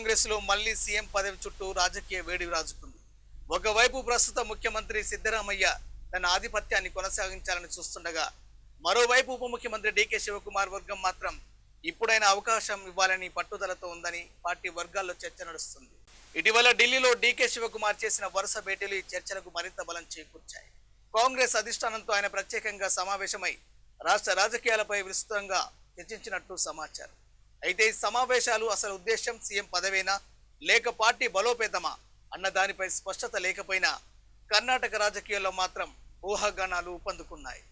కాంగ్రెస్ లో మళ్లీ సీఎం పదవి చుట్టూ రాజకీయ వేడి రాజుకుంది. ఒకవైపు ప్రస్తుత ముఖ్యమంత్రి సిద్ధరామయ్య తన ఆధిపత్యాన్ని కొనసాగించాలని చూస్తుండగా, మరోవైపు ఉప ముఖ్యమంత్రి డీకే శివకుమార్ వర్గం మాత్రం ఇప్పుడైనా అవకాశం ఇవ్వాలని పట్టుదలతో ఉందని పార్టీ వర్గాల్లో చర్చ నడుస్తుంది. ఇటీవల ఢిల్లీలో డీకే శివకుమార్ చేసిన వరుస భేటీలు ఈ చర్చలకు మరింత బలం చేకూర్చాయి. కాంగ్రెస్ అధిష్టానంతో ఆయన ప్రత్యేకంగా సమావేశమై రాష్ట్ర రాజకీయాలపై విస్తృతంగా చర్చించినట్టు సమాచారం. అయితే ఈ సమావేశాలు అసలు ఉద్దేశం సీఎం పదవేనా లేక పార్టీ బలోపేతమా అన్న దానిపై స్పష్టత లేకపోయినా కర్ణాటక రాజకీయాల్లో మాత్రం ఊహాగానాలు ఊపందుకున్నాయి.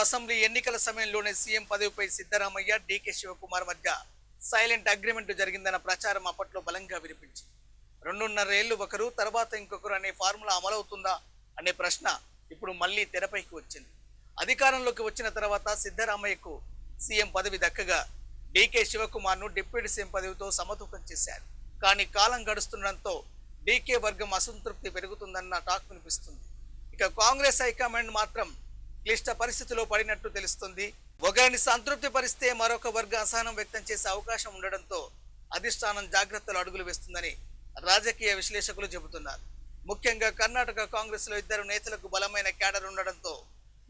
అసెంబ్లీ ఎన్నికల సమయంలోనే సీఎం పదవిపై సిద్ధరామయ్య డీకే శివకుమార్ మధ్య సైలెంట్ అగ్రిమెంట్ జరిగిందన్న ప్రచారం అప్పట్లో బలంగా వినిపించింది. 2.5 ఏళ్లు ఒకరు తర్వాత ఇంకొకరు అనే ఫార్ములా అమలవుతుందా అనే ప్రశ్న ఇప్పుడు మళ్లీ తెరపైకి వచ్చింది. అధికారంలోకి వచ్చిన తర్వాత సిద్ధరామయ్యకు సీఎం పదవి దక్కగా డీకే శివకుమార్ను డిప్యూటీ సీఎం పదవితో సమతూకం చేశారు. కానీ కాలం గడుస్తుండటంతో డీకే వర్గం అసంతృప్తి పెరుగుతుందన్న టాక్ వినిపిస్తుంది. ఇక కాంగ్రెస్ హైకమాండ్ మాత్రం క్లిష్ట పరిస్థితిలో పడినట్టు తెలుస్తుంది. ఒకరిని సంతృప్తి పరిస్తే మరొక వర్గ అసహనం వ్యక్తం చేసే అవకాశం ఉండడంతో అధిష్టానం జాగ్రత్తలు అడుగులు వేస్తుందని రాజకీయ విశ్లేషకులు చెబుతున్నారు. ముఖ్యంగా కర్ణాటక కాంగ్రెస్ లో ఇద్దరు నేతలకు బలమైన క్యాడర్ ఉండడంతో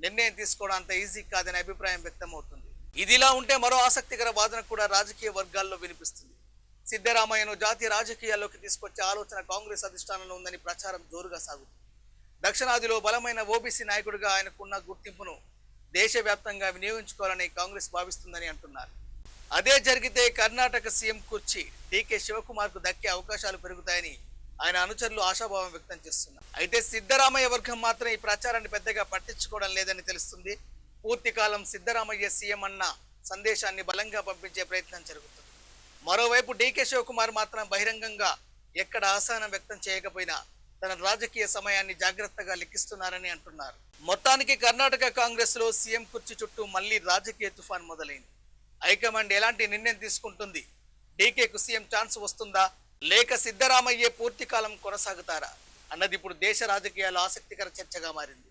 నిర్ణయం తీసుకోవడం అంత ఈజీ కాదని అభిప్రాయం వ్యక్తమవుతుంది. ఇదిలా ఉంటే మరో ఆసక్తికర వాదన కూడా రాజకీయ వర్గాల్లో వినిపిస్తుంది. సిద్ధరామయ్యను జాతీయ రాజకీయాల్లోకి తీసుకొచ్చే ఆలోచన కాంగ్రెస్ అధిష్టానంలో ఉందని ప్రచారం జోరుగా సాగుతుంది. దక్షిణాదిలో బలమైన ఓబీసీ నాయకుడిగా ఆయనకున్న గుర్తింపును దేశవ్యాప్తంగా వినియోగించుకోవాలని కాంగ్రెస్ భావిస్తుందని అంటున్నారు. అదే జరిగితే కర్ణాటక సీఎం కుర్చీ డీకే శివకుమార్ కు దక్కే అవకాశాలు పెరుగుతాయని ఆయన అనుచరులు ఆశాభావం వ్యక్తం చేస్తున్నారు. అయితే సిద్ధరామయ్య వర్గం మాత్రం ఈ ప్రచారాన్ని పెద్దగా పట్టించుకోవడం లేదని తెలుస్తుంది. పూర్తి కాలం సిద్ధరామయ్య సీఎం అన్న సందేశాన్ని బలంగా పంపించే ప్రయత్నం జరుగుతుంది. మరోవైపు డీకే శివకుమార్ మాత్రం బహిరంగంగా ఎక్కడ అసహనం వ్యక్తం చేయకపోయినా తన రాజకీయ సమయాన్ని జాగ్రత్తగా లెక్కిస్తున్నారని అంటున్నారు. మొత్తానికి కర్ణాటక కాంగ్రెస్ లో సీఎం కుర్చీ చుట్టూ మళ్లీ రాజకీయ తుఫాన్ మొదలైంది. హైకమాండ్ ఎలాంటి నిర్ణయం తీసుకుంటుంది? డీకేకు సీఎం ఛాన్స్ వస్తుందా లేక సిద్ధరామయ్యే పూర్తి కాలం కొనసాగుతారా అన్నది ఇప్పుడు దేశ రాజకీయాల్లో ఆసక్తికర చర్చగా మారింది.